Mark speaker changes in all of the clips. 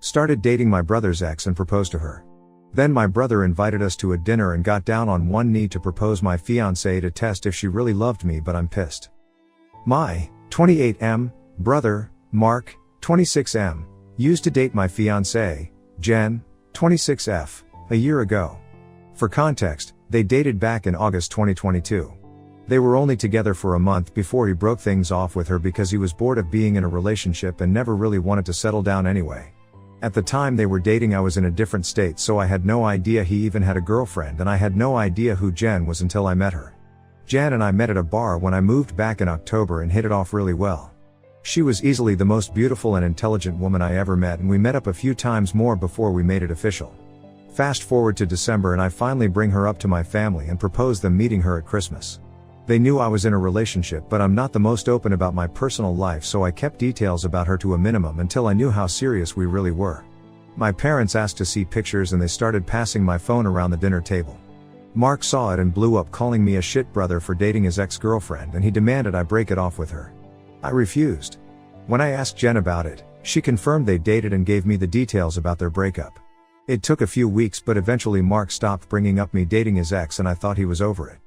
Speaker 1: Started dating my brother's ex and proposed to her. Then my brother invited us to a dinner and got down on one knee to propose my fiancée to test if she really loved me, but I'm pissed. My 28M brother, Mark, 26M, used to date my fiancée, Jen, 26F, a year ago. For context, they dated back in August 2022. They were only together for a month before he broke things off with her because he was bored of being in a relationship and never really wanted to settle down anyway. At the time they were dating, I was in a different state, so I had no idea he even had a girlfriend, and I had no idea who Jen was until I met her. Jen and I met at a bar when I moved back in October and hit it off really well. She was easily the most beautiful and intelligent woman I ever met, and we met up a few times more before we made it official. Fast forward to December and I finally bring her up to my family and propose them meeting her at Christmas. They knew I was in a relationship, but I'm not the most open about my personal life, so I kept details about her to a minimum until I knew how serious we really were. My parents asked to see pictures and they started passing my phone around the dinner table. Mark saw it and blew up, calling me a shit brother for dating his ex-girlfriend, and he demanded I break it off with her. I refused. When I asked Jen about it, she confirmed they dated and gave me the details about their breakup. It took a few weeks, but eventually Mark stopped bringing up me dating his ex and I thought he was over it.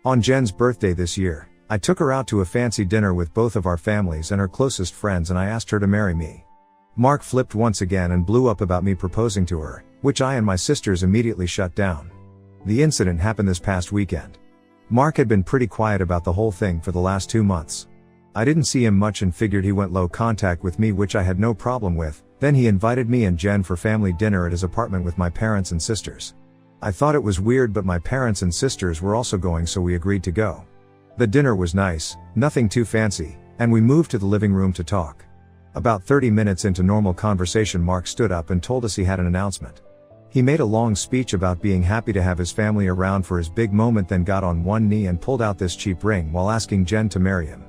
Speaker 1: On Jen's birthday this year, I took her out to a fancy dinner with both of our families and her closest friends, and I asked her to marry me. Mark flipped once again and blew up about me proposing to her, which I and my sisters immediately shut down. The incident happened this past weekend. Mark had been pretty quiet about the whole thing for the last 2 months. I didn't see him much and figured he went low contact with me, which I had no problem with. Then he invited me and Jen for family dinner at his apartment with my parents and sisters. I thought it was weird, but my parents and sisters were also going, so we agreed to go. The dinner was nice, nothing too fancy, and we moved to the living room to talk. About 30 minutes into normal conversation, Mark stood up and told us he had an announcement. He made a long speech about being happy to have his family around for his big moment, then got on one knee and pulled out this cheap ring while asking Jen to marry him.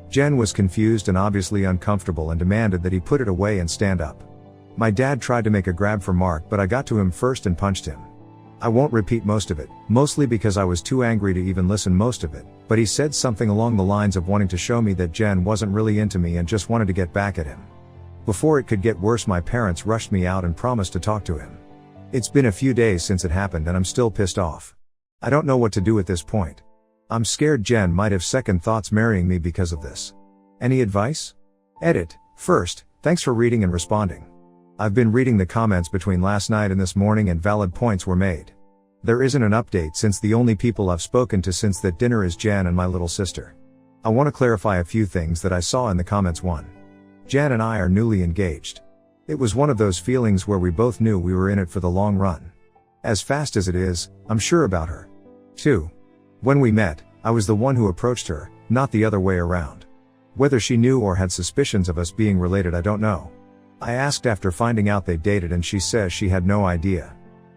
Speaker 1: Jen was confused and obviously uncomfortable and demanded that he put it away and stand up. My dad tried to make a grab for Mark, but I got to him first and punched him. I won't repeat most of it, mostly because I was too angry to even listen most of it, but he said something along the lines of wanting to show me that Jen wasn't really into me and just wanted to get back at him. Before it could get worse, my parents rushed me out and promised to talk to him. It's been a few days since it happened and I'm still pissed off. I don't know what to do at this point. I'm scared Jen might have second thoughts marrying me because of this. Any advice? Edit. First, thanks for reading and responding. I've been reading the comments between last night and this morning and valid points were made. There isn't an update since the only people I've spoken to since that dinner is Jen and my little sister. I want to clarify a few things that I saw in the comments. 1. Jen and I are newly engaged. It was one of those feelings where we both knew we were in it for the long run. As fast as it is, I'm sure about her. 2. When we met, I was the one who approached her, not the other way around. Whether she knew or had suspicions of us being related, I don't know. I asked after finding out they dated and she says she had no idea.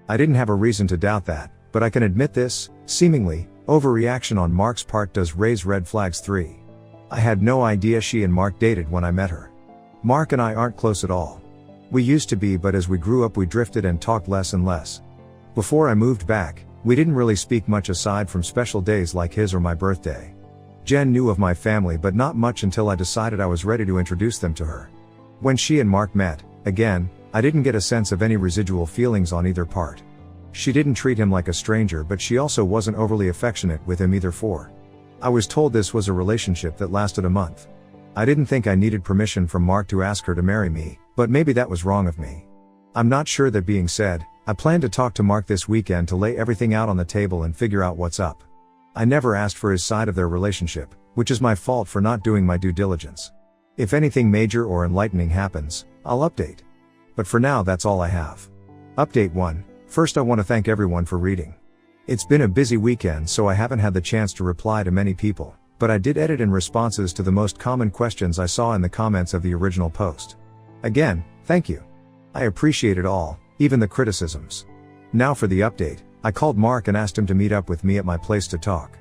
Speaker 1: I didn't have a reason to doubt that, but I can admit this, seemingly, overreaction on Mark's part does raise red flags. 3. I had no idea she and Mark dated when I met her. Mark and I aren't close at all. We used to be, but as we grew up we drifted and talked less and less. Before I moved back, we didn't really speak much aside from special days like his or my birthday. Jen knew of my family but not much until I decided I was ready to introduce them to her. When she and Mark met, again, I didn't get a sense of any residual feelings on either part. She didn't treat him like a stranger, but she also wasn't overly affectionate with him either. 4. I was told this was a relationship that lasted a month. I didn't think I needed permission from Mark to ask her to marry me, but maybe that was wrong of me. I'm not sure. That being said, I plan to talk to Mark this weekend to lay everything out on the table and figure out what's up. I never asked for his side of their relationship, which is my fault for not doing my due diligence. If anything major or enlightening happens, I'll update. But for now, that's all I have. Update 1. First, I want to thank everyone for reading. It's been a busy weekend, so I haven't had the chance to reply to many people, but I did edit in responses to the most common questions I saw in the comments of the original post. Again, thank you. I appreciate it all, even the criticisms. Now for the update. I called Mark and asked him to meet up with me at my place to talk.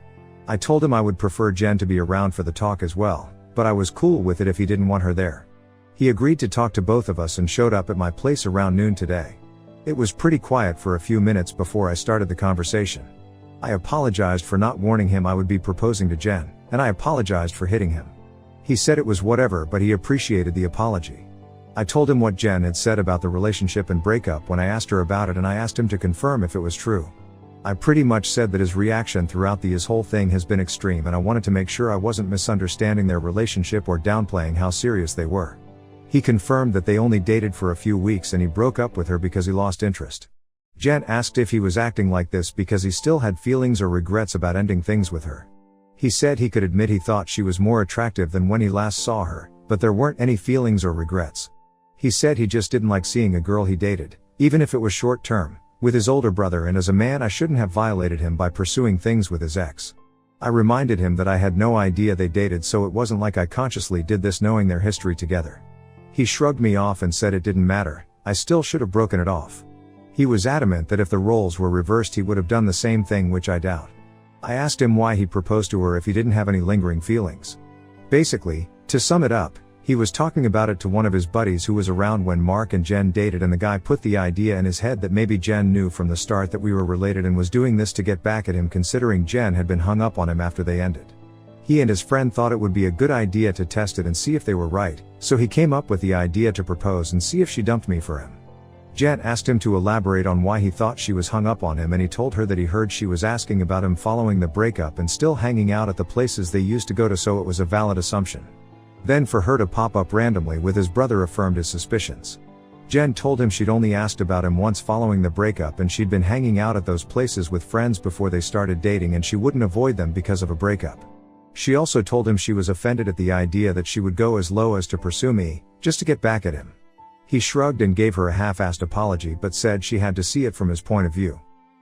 Speaker 1: I told him I would prefer Jen to be around for the talk as well, but I was cool with it if he didn't want her there. He agreed to talk to both of us and showed up at my place around noon today. It was pretty quiet for a few minutes before I started the conversation. I apologized for not warning him I would be proposing to Jen, and I apologized for hitting him. He said it was whatever, but he appreciated the apology. I told him what Jen had said about the relationship and breakup when I asked her about it, and I asked him to confirm if it was true. I pretty much said that his reaction throughout his whole thing has been extreme, and I wanted to make sure I wasn't misunderstanding their relationship or downplaying how serious they were. He confirmed that they only dated for a few weeks and he broke up with her because he lost interest. Jen asked if he was acting like this because he still had feelings or regrets about ending things with her. He said he could admit he thought she was more attractive than when he last saw her, but there weren't any feelings or regrets. He said he just didn't like seeing a girl he dated, even if it was short term, with his older brother, and as a man I shouldn't have violated him by pursuing things with his ex. I reminded him that I had no idea they dated, so it wasn't like I consciously did this knowing their history together. He shrugged me off and said it didn't matter, I still should have broken it off. He was adamant that if the roles were reversed he would have done the same thing, which I doubt. I asked him why he proposed to her if he didn't have any lingering feelings. Basically, to sum it up, he was talking about it to one of his buddies who was around when Mark and Jen dated, and the guy put the idea in his head that maybe Jen knew from the start that we were related and was doing this to get back at him, considering Jen had been hung up on him after they ended. He and his friend thought it would be a good idea to test it and see if they were right, so he came up with the idea to propose and see if she dumped me for him. Jen asked him to elaborate on why he thought she was hung up on him, and he told her that he heard she was asking about him following the breakup and still hanging out at the places they used to go to, so it was a valid assumption. Then for her to pop up randomly with his brother affirmed his suspicions. Jen told him she'd only asked about him once following the breakup, and she'd been hanging out at those places with friends before they started dating, and she wouldn't avoid them because of a breakup. She also told him she was offended at the idea that she would go as low as to pursue me, just to get back at him. He shrugged and gave her a half-assed apology, but said she had to see it from his point of view.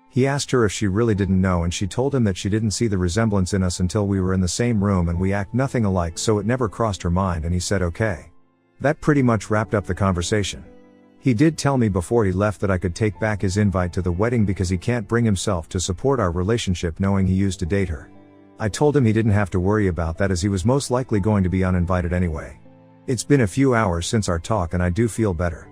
Speaker 1: He asked her if she really didn't know, and she told him that she didn't see the resemblance in us until we were in the same room and we act nothing alike, so it never crossed her mind, and he said okay. That pretty much wrapped up the conversation. He did tell me before he left that I could take back his invite to the wedding because he can't bring himself to support our relationship knowing he used to date her. I told him he didn't have to worry about that as he was most likely going to be uninvited anyway. It's been a few hours since our talk and I do feel better.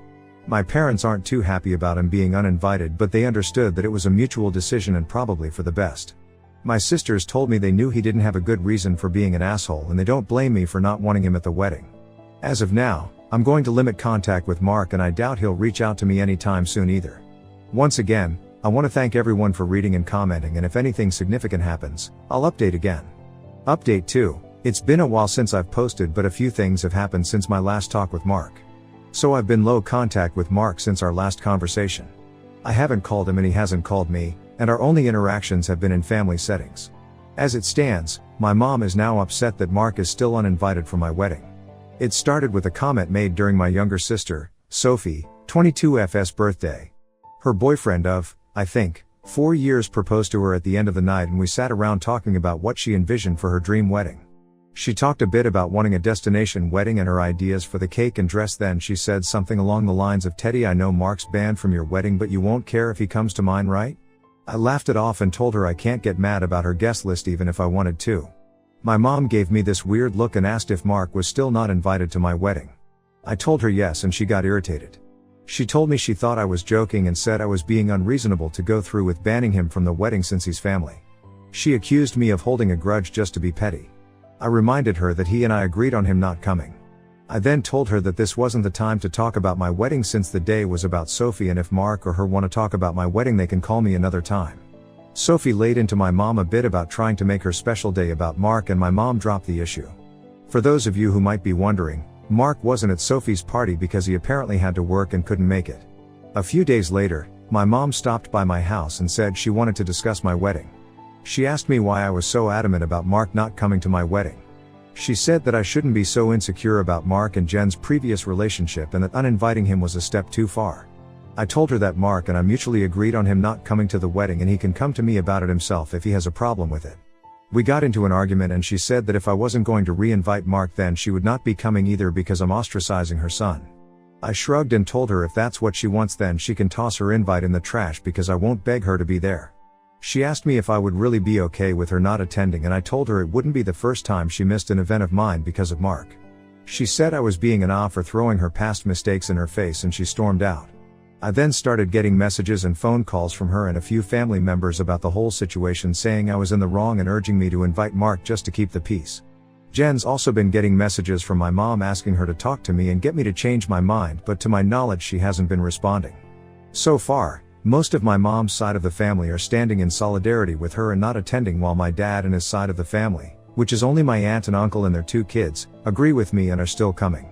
Speaker 1: My parents aren't too happy about him being uninvited, but they understood that it was a mutual decision and probably for the best. My sisters told me they knew he didn't have a good reason for being an asshole, and they don't blame me for not wanting him at the wedding. As of now, I'm going to limit contact with Mark, and I doubt he'll reach out to me anytime soon either. Once again, I want to thank everyone for reading and commenting, and if anything significant happens, I'll update again. Update 2. It's been a while since I've posted, but a few things have happened since my last talk with Mark. So I've been low contact with Mark since our last conversation. I haven't called him and he hasn't called me, and our only interactions have been in family settings. As it stands, my mom is now upset that Mark is still uninvited for my wedding. It started with a comment made during my younger sister, Sophie, 22F's birthday. Her boyfriend of, I think, 4 years proposed to her at the end of the night, and we sat around talking about what she envisioned for her dream wedding. She talked a bit about wanting a destination wedding and her ideas for the cake and dress. Then she said something along the lines of, "Teddy, I know Mark's banned from your wedding, but you won't care if he comes to mine, right?" I laughed it off and told her I can't get mad about her guest list even if I wanted to. My mom gave me this weird look and asked if Mark was still not invited to my wedding. I told her yes, and she got irritated. She told me she thought I was joking and said I was being unreasonable to go through with banning him from the wedding since he's family. She accused me of holding a grudge just to be petty. I reminded her that he and I agreed on him not coming. I then told her that this wasn't the time to talk about my wedding since the day was about Sophie, and if Mark or her want to talk about my wedding they can call me another time. Sophie laid into my mom a bit about trying to make her special day about Mark, and my mom dropped the issue. For those of you who might be wondering, Mark wasn't at Sophie's party because he apparently had to work and couldn't make it. A few days later, my mom stopped by my house and said she wanted to discuss my wedding. She asked me why I was so adamant about Mark not coming to my wedding. She said that I shouldn't be so insecure about Mark and Jen's previous relationship and that uninviting him was a step too far. I told her that Mark and I mutually agreed on him not coming to the wedding, and he can come to me about it himself if he has a problem with it. We got into an argument and she said that if I wasn't going to re-invite Mark then she would not be coming either because I'm ostracizing her son. I shrugged and told her if that's what she wants then she can toss her invite in the trash because I won't beg her to be there. She asked me if I would really be okay with her not attending, and I told her it wouldn't be the first time she missed an event of mine because of Mark. She said I was being an off for throwing her past mistakes in her face, and she stormed out. I then started getting messages and phone calls from her and a few family members about the whole situation, saying I was in the wrong and urging me to invite Mark just to keep the peace. Jen's also been getting messages from my mom asking her to talk to me and get me to change my mind, but to my knowledge she hasn't been responding. So far, most of my mom's side of the family are standing in solidarity with her and not attending, while my dad and his side of the family, which is only my aunt and uncle and their 2 kids, agree with me and are still coming.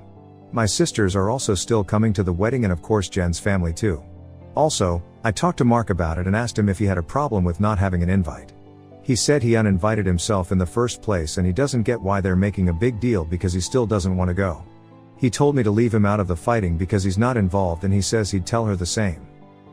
Speaker 1: My sisters are also still coming to the wedding, and of course Jen's family too. Also, I talked to Mark about it and asked him if he had a problem with not having an invite. He said he uninvited himself in the first place and he doesn't get why they're making a big deal because he still doesn't want to go. He told me to leave him out of the fighting because he's not involved, and he says he'd tell her the same.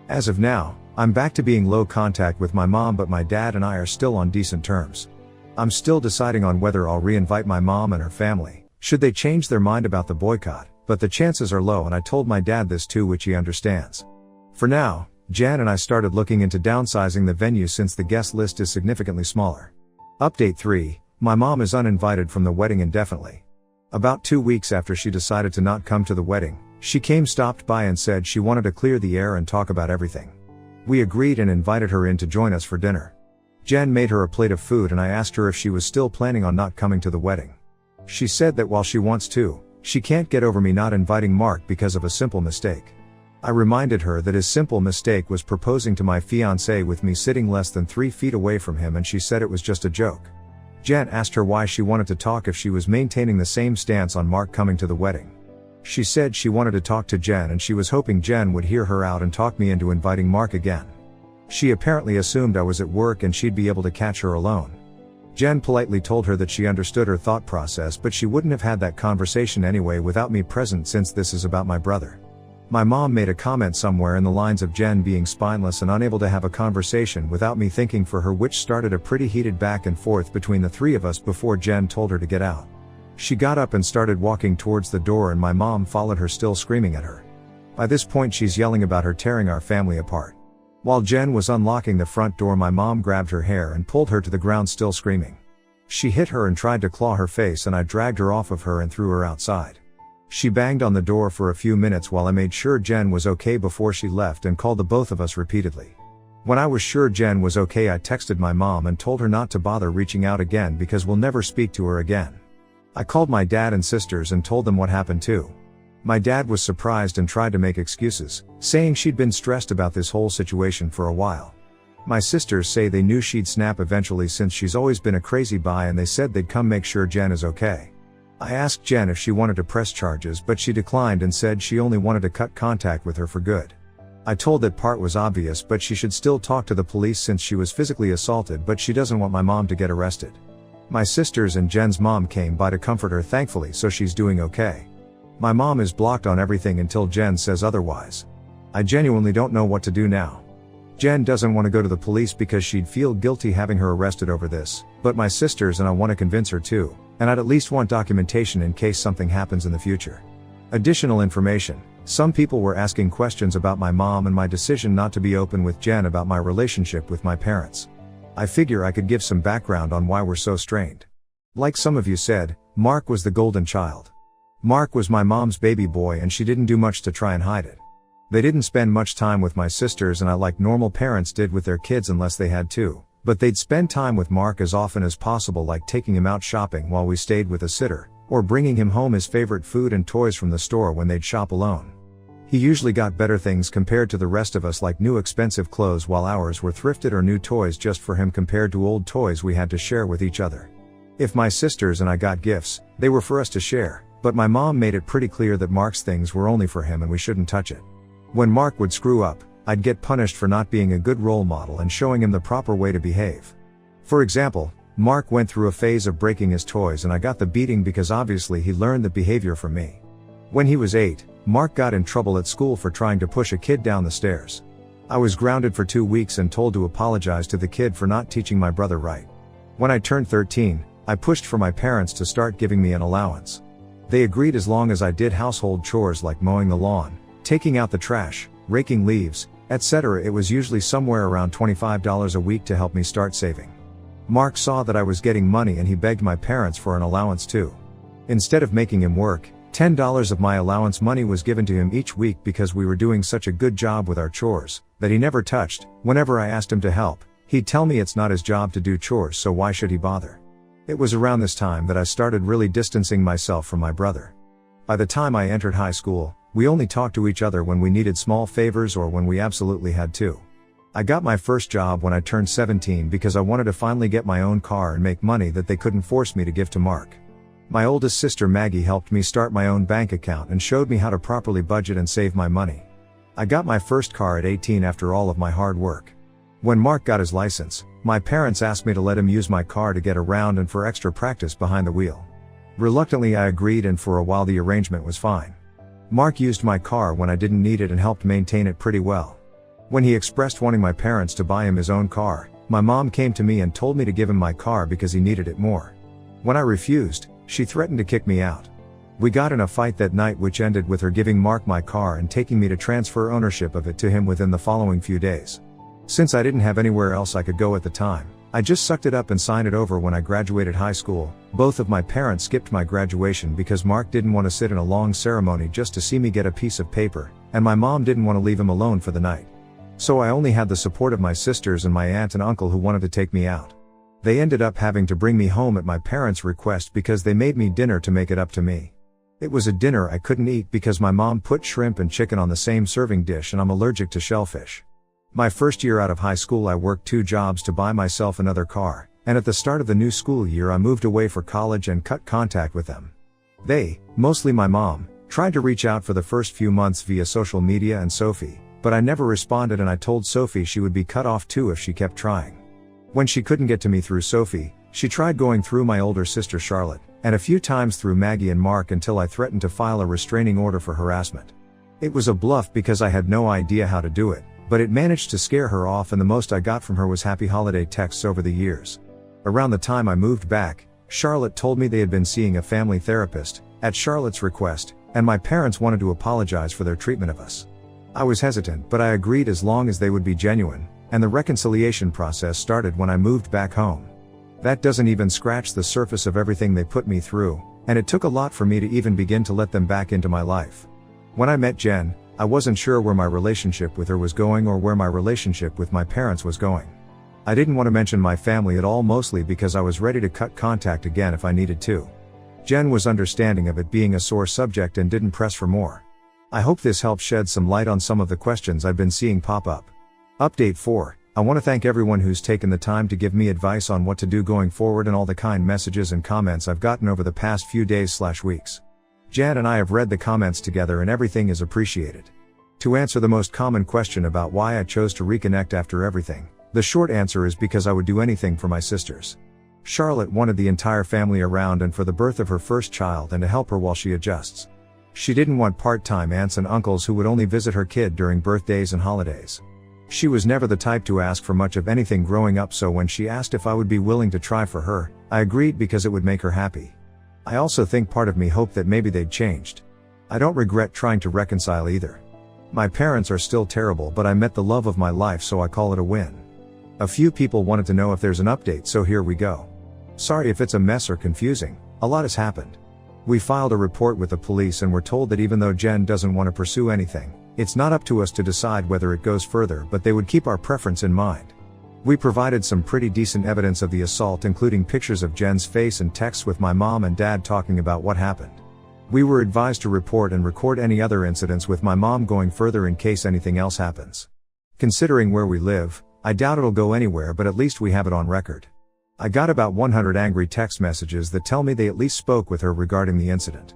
Speaker 1: As of now, I'm back to being low contact with my mom, but my dad and I are still on decent terms. I'm still deciding on whether I'll re-invite my mom and her family, should they change their mind about the boycott, but the chances are low, and I told my dad this too, which he understands. For now, Jan and I started looking into downsizing the venue since the guest list is significantly smaller. Update 3, my mom is uninvited from the wedding indefinitely. About 2 weeks after she decided to not come to the wedding, she stopped by and said she wanted to clear the air and talk about everything. We agreed and invited her in to join us for dinner. Jen made her a plate of food and I asked her if she was still planning on not coming to the wedding. She said that while she wants to, she can't get over me not inviting Mark because of a simple mistake. I reminded her that his simple mistake was proposing to my fiancée with me sitting less than 3 feet away from him, and she said it was just a joke. Jen asked her why she wanted to talk if she was maintaining the same stance on Mark coming to the wedding. She said she wanted to talk to Jen and she was hoping Jen would hear her out and talk me into inviting Mark again. She apparently assumed I was at work and she'd be able to catch her alone. Jen politely told her that she understood her thought process, but she wouldn't have had that conversation anyway without me present, since this is about my brother. My mom made a comment somewhere in the lines of Jen being spineless and unable to have a conversation without me thinking for her, which started a pretty heated back and forth between the 3 of us before Jen told her to get out. She got up and started walking towards the door and my mom followed her, still screaming at her. By this point she's yelling about her tearing our family apart. While Jen was unlocking the front door, my mom grabbed her hair and pulled her to the ground, still screaming. She hit her and tried to claw her face, and I dragged her off of her and threw her outside. She banged on the door for a few minutes while I made sure Jen was okay before she left and called the both of us repeatedly. When I was sure Jen was okay, I texted my mom and told her not to bother reaching out again because we'll never speak to her again. I called my dad and sisters and told them what happened too. My dad was surprised and tried to make excuses, saying she'd been stressed about this whole situation for a while. My sisters say they knew she'd snap eventually since she's always been a crazy bi, and they said they'd come make sure Jen is okay. I asked Jen if she wanted to press charges, but she declined and said she only wanted to cut contact with her for good. I told that part was obvious, but she should still talk to the police since she was physically assaulted, but she doesn't want my mom to get arrested. My sisters and Jen's mom came by to comfort her, thankfully, so she's doing okay. My mom is blocked on everything until Jen says otherwise. I genuinely don't know what to do now. Jen doesn't want to go to the police because she'd feel guilty having her arrested over this, but my sisters and I want to convince her too, and I'd at least want documentation in case something happens in the future. Additional information: some people were asking questions about my mom and my decision not to be open with Jen about my relationship with my parents. I figure I could give some background on why we're so strained. Like some of you said, Mark was the golden child. Mark was my mom's baby boy and she didn't do much to try and hide it. They didn't spend much time with my sisters and I, like normal parents did with their kids unless they had to, but they'd spend time with Mark as often as possible, like taking him out shopping while we stayed with a sitter, or bringing him home his favorite food and toys from the store when they'd shop alone. He usually got better things compared to the rest of us, like new expensive clothes, while ours were thrifted, or new toys just for him compared to old toys we had to share with each other. If my sisters and I got gifts, they were for us to share, but my mom made it pretty clear that Mark's things were only for him and we shouldn't touch it. When Mark would screw up, I'd get punished for not being a good role model and showing him the proper way to behave. For example, Mark went through a phase of breaking his toys and I got the beating because obviously he learned the behavior from me. When he was 8, Mark got in trouble at school for trying to push a kid down the stairs. I was grounded for 2 weeks and told to apologize to the kid for not teaching my brother right. When I turned 13, I pushed for my parents to start giving me an allowance. They agreed as long as I did household chores like mowing the lawn, taking out the trash, raking leaves, etc. It was usually somewhere around $25 a week to help me start saving. Mark saw that I was getting money and he begged my parents for an allowance too. Instead of making him work, $10 of my allowance money was given to him each week because we were doing such a good job with our chores that he never touched. Whenever I asked him to help, he'd tell me it's not his job to do chores, so why should he bother? It was around this time that I started really distancing myself from my brother. By the time I entered high school, we only talked to each other when we needed small favors or when we absolutely had to. I got my first job when I turned 17 because I wanted to finally get my own car and make money that they couldn't force me to give to Mark. My oldest sister Maggie helped me start my own bank account and showed me how to properly budget and save my money. I got my first car at 18 after all of my hard work. When Mark got his license, my parents asked me to let him use my car to get around and for extra practice behind the wheel. Reluctantly I agreed, and for a while the arrangement was fine. Mark used my car when I didn't need it and helped maintain it pretty well. When he expressed wanting my parents to buy him his own car, my mom came to me and told me to give him my car because he needed it more. When I refused, she threatened to kick me out. We got in a fight that night, which ended with her giving Mark my car and taking me to transfer ownership of it to him within the following few days. Since I didn't have anywhere else I could go at the time, I just sucked it up and signed it over when I graduated high school. Both of my parents skipped my graduation because Mark didn't want to sit in a long ceremony just to see me get a piece of paper, and my mom didn't want to leave him alone for the night. So I only had the support of my sisters and my aunt and uncle who wanted to take me out. They ended up having to bring me home at my parents' request because they made me dinner to make it up to me. It was a dinner I couldn't eat because my mom put shrimp and chicken on the same serving dish and I'm allergic to shellfish. My first year out of high school I worked 2 jobs to buy myself another car, and at the start of the new school year I moved away for college and cut contact with them. They, mostly my mom, tried to reach out for the first few months via social media and Sophie, but I never responded, and I told Sophie she would be cut off too if she kept trying. When she couldn't get to me through Sophie, she tried going through my older sister Charlotte, and a few times through Maggie and Mark until I threatened to file a restraining order for harassment. It was a bluff because I had no idea how to do it, but it managed to scare her off, and the most I got from her was happy holiday texts over the years. Around the time I moved back, Charlotte told me they had been seeing a family therapist, at Charlotte's request, and my parents wanted to apologize for their treatment of us. I was hesitant, but I agreed as long as they would be genuine, and the reconciliation process started when I moved back home. That doesn't even scratch the surface of everything they put me through, and it took a lot for me to even begin to let them back into my life. When I met Jen, I wasn't sure where my relationship with her was going or where my relationship with my parents was going. I didn't want to mention my family at all, mostly because I was ready to cut contact again if I needed to. Jen was understanding of it being a sore subject and didn't press for more. I hope this helps shed some light on some of the questions I've been seeing pop up. Update 4. I want to thank everyone who's taken the time to give me advice on what to do going forward and all the kind messages and comments I've gotten over the past few days/weeks. Jan and I have read the comments together and everything is appreciated. To answer the most common question about why I chose to reconnect after everything, the short answer is because I would do anything for my sisters. Charlotte wanted the entire family around and for the birth of her first child and to help her while she adjusts. She didn't want part-time aunts and uncles who would only visit her kid during birthdays and holidays. She was never the type to ask for much of anything growing up, so when she asked if I would be willing to try for her, I agreed because it would make her happy. I also think part of me hoped that maybe they'd changed. I don't regret trying to reconcile either. My parents are still terrible, but I met the love of my life, so I call it a win. A few people wanted to know if there's an update, so here we go. Sorry if it's a mess or confusing, a lot has happened. We filed a report with the police and were told that even though Jen doesn't want to pursue anything, it's not up to us to decide whether it goes further, but they would keep our preference in mind. We provided some pretty decent evidence of the assault, including pictures of Jen's face and texts with my mom and dad talking about what happened. We were advised to report and record any other incidents with my mom going further in case anything else happens. Considering where we live, I doubt it'll go anywhere, but at least we have it on record. I got about 100 angry text messages that tell me they at least spoke with her regarding the incident.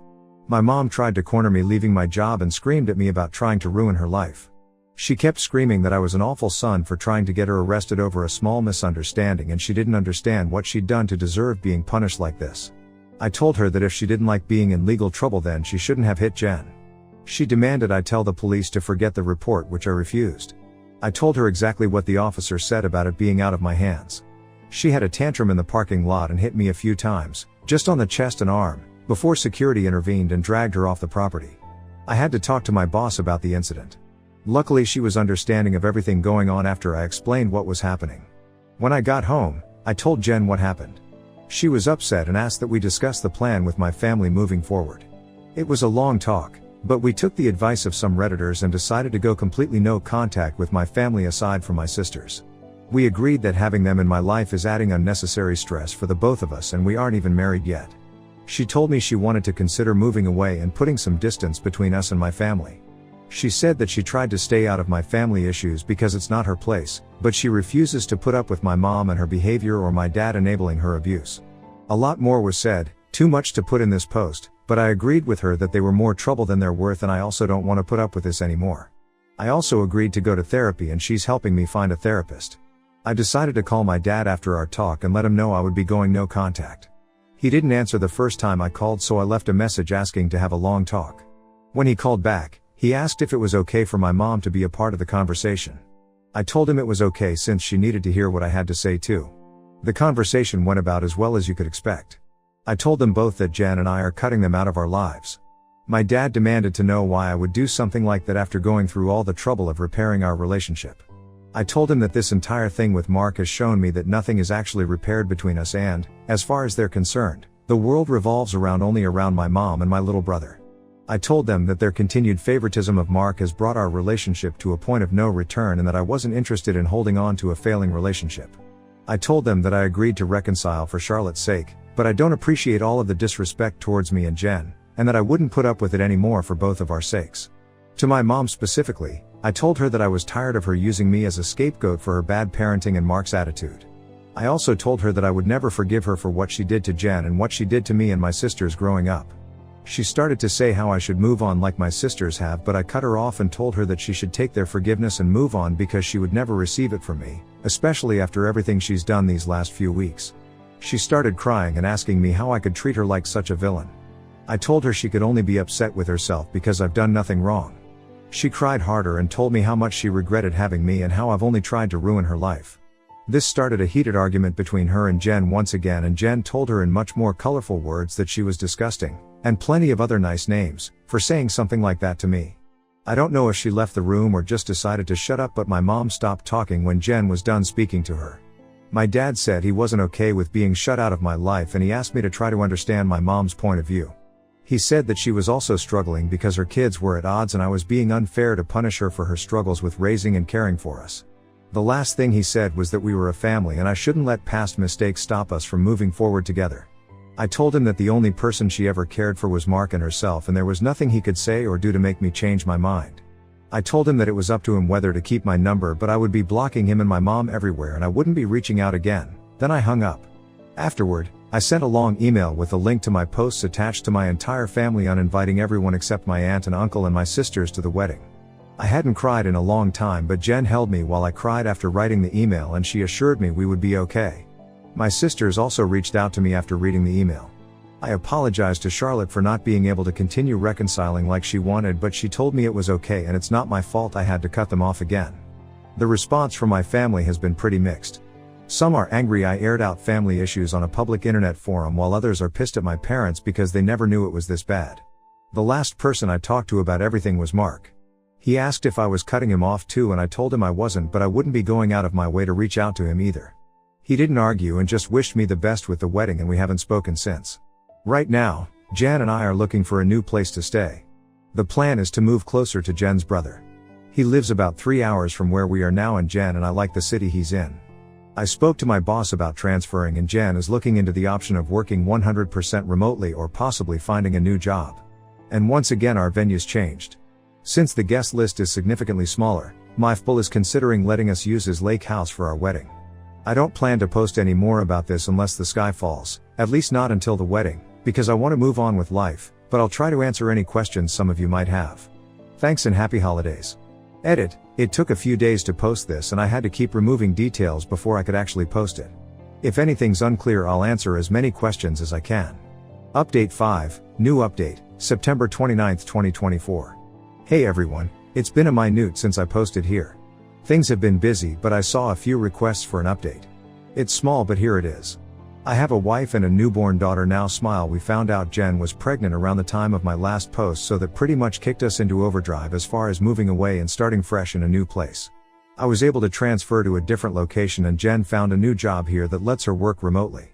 Speaker 1: My mom tried to corner me leaving my job and screamed at me about trying to ruin her life. She kept screaming that I was an awful son for trying to get her arrested over a small misunderstanding, and she didn't understand what she'd done to deserve being punished like this. I told her that if she didn't like being in legal trouble, then she shouldn't have hit Jen. She demanded I tell the police to forget the report, which I refused. I told her exactly what the officer said about it being out of my hands. She had a tantrum in the parking lot and hit me a few times, just on the chest and arm, before security intervened and dragged her off the property. I had to talk to my boss about the incident. Luckily she was understanding of everything going on after I explained what was happening. When I got home, I told Jen what happened. She was upset and asked that we discuss the plan with my family moving forward. It was a long talk, but we took the advice of some Redditors and decided to go completely no contact with my family aside from my sisters. We agreed that having them in my life is adding unnecessary stress for the both of us, and we aren't even married yet. She told me she wanted to consider moving away and putting some distance between us and my family. She said that she tried to stay out of my family issues because it's not her place, but she refuses to put up with my mom and her behavior or my dad enabling her abuse. A lot more was said, too much to put in this post, but I agreed with her that they were more trouble than they're worth, and I also don't want to put up with this anymore. I also agreed to go to therapy, and she's helping me find a therapist. I decided to call my dad after our talk and let him know I would be going no contact. He didn't answer the first time I called, so I left a message asking to have a long talk. When he called back, he asked if it was okay for my mom to be a part of the conversation. I told him it was okay since she needed to hear what I had to say too. The conversation went about as well as you could expect. I told them both that Jen and I are cutting them out of our lives. My dad demanded to know why I would do something like that after going through all the trouble of repairing our relationship. I told him that this entire thing with Mark has shown me that nothing is actually repaired between us, and, as far as they're concerned, the world revolves only around my mom and my little brother. I told them that their continued favoritism of Mark has brought our relationship to a point of no return, and that I wasn't interested in holding on to a failing relationship. I told them that I agreed to reconcile for Charlotte's sake, but I don't appreciate all of the disrespect towards me and Jen, and that I wouldn't put up with it anymore for both of our sakes. To my mom specifically, I told her that I was tired of her using me as a scapegoat for her bad parenting and Mark's attitude. I also told her that I would never forgive her for what she did to Jen and what she did to me and my sisters growing up. She started to say how I should move on like my sisters have, but I cut her off and told her that she should take their forgiveness and move on because she would never receive it from me, especially after everything she's done these last few weeks. She started crying and asking me how I could treat her like such a villain. I told her she could only be upset with herself because I've done nothing wrong. She cried harder and told me how much she regretted having me and how I've only tried to ruin her life. This started a heated argument between her and Jen once again, and Jen told her in much more colorful words that she was disgusting, and plenty of other nice names, for saying something like that to me. I don't know if she left the room or just decided to shut up, but my mom stopped talking when Jen was done speaking to her. My dad said he wasn't okay with being shut out of my life, and he asked me to try to understand my mom's point of view. He said that she was also struggling because her kids were at odds and I was being unfair to punish her for her struggles with raising and caring for us. The last thing he said was that we were a family and I shouldn't let past mistakes stop us from moving forward together. I told him that the only person she ever cared for was Mark and herself, and there was nothing he could say or do to make me change my mind. I told him that it was up to him whether to keep my number, but I would be blocking him and my mom everywhere and I wouldn't be reaching out again. Then I hung up. Afterward, I sent a long email with a link to my posts attached to my entire family on inviting everyone except my aunt and uncle and my sisters to the wedding. I hadn't cried in a long time, but Jen held me while I cried after writing the email, and she assured me we would be okay. My sisters also reached out to me after reading the email. I apologized to Charlotte for not being able to continue reconciling like she wanted, but she told me it was okay and it's not my fault I had to cut them off again. The response from my family has been pretty mixed. Some are angry I aired out family issues on a public internet forum, while others are pissed at my parents because they never knew it was this bad. The last person I talked to about everything was Mark. He asked if I was cutting him off too, and I told him I wasn't, but I wouldn't be going out of my way to reach out to him either. He didn't argue and just wished me the best with the wedding, and we haven't spoken since. Right now, Jen and I are looking for a new place to stay. The plan is to move closer to Jen's brother. He lives about 3 hours from where we are now, and Jen and I like the city he's in. I spoke to my boss about transferring, and Jen is looking into the option of working 100% remotely or possibly finding a new job. And once again our venue's changed. Since the guest list is significantly smaller, Mifbul is considering letting us use his lake house for our wedding. I don't plan to post any more about this unless the sky falls, at least not until the wedding, because I want to move on with life, but I'll try to answer any questions some of you might have. Thanks and happy holidays. Edit. It took a few days to post this and I had to keep removing details before I could actually post it. If anything's unclear, I'll answer as many questions as I can. Update 5, new update, September 29, 2024. Hey everyone, it's been a minute since I posted here. Things have been busy, but I saw a few requests for an update. It's small, but here it is. I have a wife and a newborn daughter now. Smile. We found out Jen was pregnant around the time of my last post, so that pretty much kicked us into overdrive as far as moving away and starting fresh in a new place. I was able to transfer to a different location, and Jen found a new job here that lets her work remotely.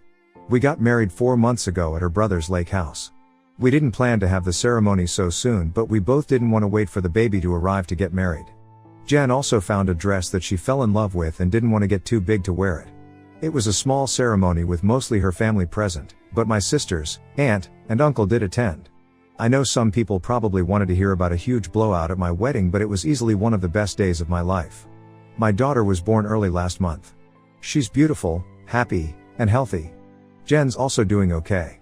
Speaker 1: We got married 4 months ago at her brother's lake house. We didn't plan to have the ceremony so soon, but we both didn't want to wait for the baby to arrive to get married. Jen also found a dress that she fell in love with and didn't want to get too big to wear it. It was a small ceremony with mostly her family present, but my sisters, aunt, and uncle did attend. I know some people probably wanted to hear about a huge blowout at my wedding, but it was easily one of the best days of my life. My daughter was born early last month. She's beautiful, happy, and healthy. Jen's also doing okay.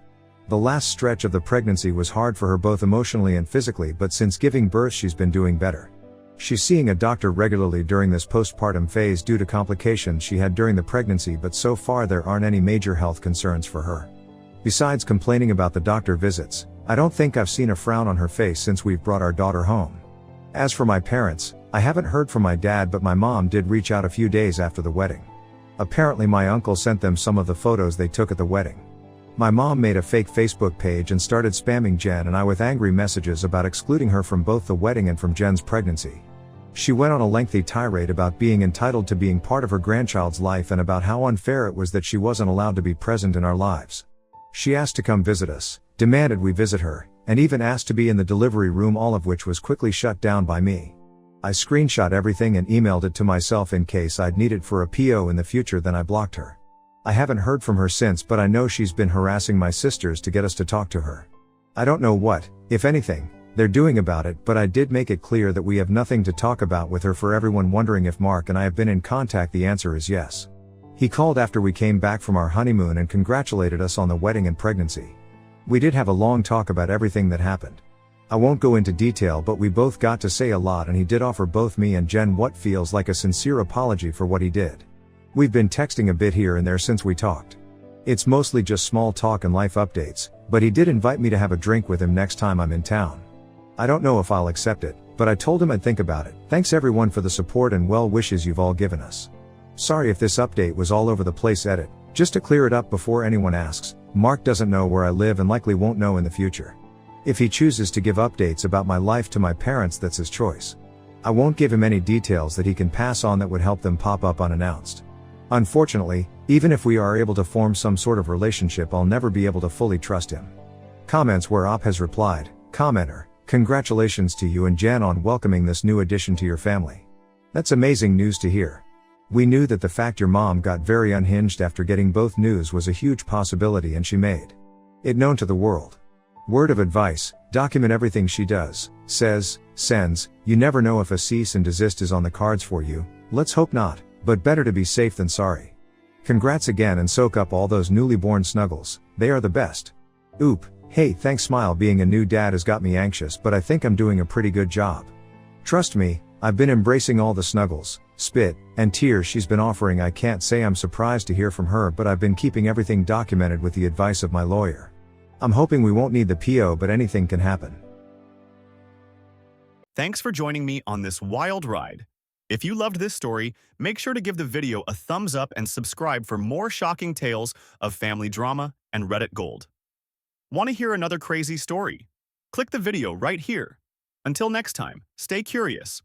Speaker 1: The last stretch of the pregnancy was hard for her both emotionally and physically, but since giving birth she's been doing better. She's seeing a doctor regularly during this postpartum phase due to complications she had during the pregnancy, but so far there aren't any major health concerns for her. Besides complaining about the doctor visits, I don't think I've seen a frown on her face since we've brought our daughter home. As for my parents, I haven't heard from my dad, but my mom did reach out a few days after the wedding. Apparently my uncle sent them some of the photos they took at the wedding. My mom made a fake Facebook page and started spamming Jen and I with angry messages about excluding her from both the wedding and from Jen's pregnancy. She went on a lengthy tirade about being entitled to being part of her grandchild's life and about how unfair it was that she wasn't allowed to be present in our lives. She asked to come visit us, demanded we visit her, and even asked to be in the delivery room, all of which was quickly shut down by me. I screenshot everything and emailed it to myself in case I'd need it for a PO in the future, then I blocked her. I haven't heard from her since, but I know she's been harassing my sisters to get us to talk to her. I don't know what, if anything, they're doing about it, but I did make it clear that we have nothing to talk about with her. For everyone wondering if Mark and I have been in contact, the answer is yes. He called after we came back from our honeymoon and congratulated us on the wedding and pregnancy. We did have a long talk about everything that happened. I won't go into detail, but we both got to say a lot, and he did offer both me and Jen what feels like a sincere apology for what he did. We've been texting a bit here and there since we talked. It's mostly just small talk and life updates, but he did invite me to have a drink with him next time I'm in town. I don't know if I'll accept it, but I told him I'd think about it. Thanks everyone for the support and well wishes you've all given us. Sorry if this update was all over the place. Edit. Just to clear it up before anyone asks, Mark doesn't know where I live and likely won't know in the future. If he chooses to give updates about my life to my parents, that's his choice. I won't give him any details that he can pass on that would help them pop up unannounced. Unfortunately, even if we are able to form some sort of relationship, I'll never be able to fully trust him. Comments where Op has replied, Commenter, congratulations to you and Jen on welcoming this new addition to your family. That's amazing news to hear. We knew that the fact your mom got very unhinged after getting both news was a huge possibility, and she made it known to the world. Word of advice, document everything she does, says, sends. You never know if a cease and desist is on the cards for you. Let's hope not, but better to be safe than sorry. Congrats again, and soak up all those newly born snuggles, they are the best. Oop, hey thanks. Smile. Being a new dad has got me anxious, but I think I'm doing a pretty good job. Trust me, I've been embracing all the snuggles, spit, and tears she's been offering. I can't say I'm surprised to hear from her, but I've been keeping everything documented with the advice of my lawyer. I'm hoping we won't need the PO, but anything can happen.
Speaker 2: Thanks for joining me on this wild ride. If you loved this story, make sure to give the video a thumbs up and subscribe for more shocking tales of family drama and Reddit gold. Want to hear another crazy story? Click the video right here. Until next time, stay curious.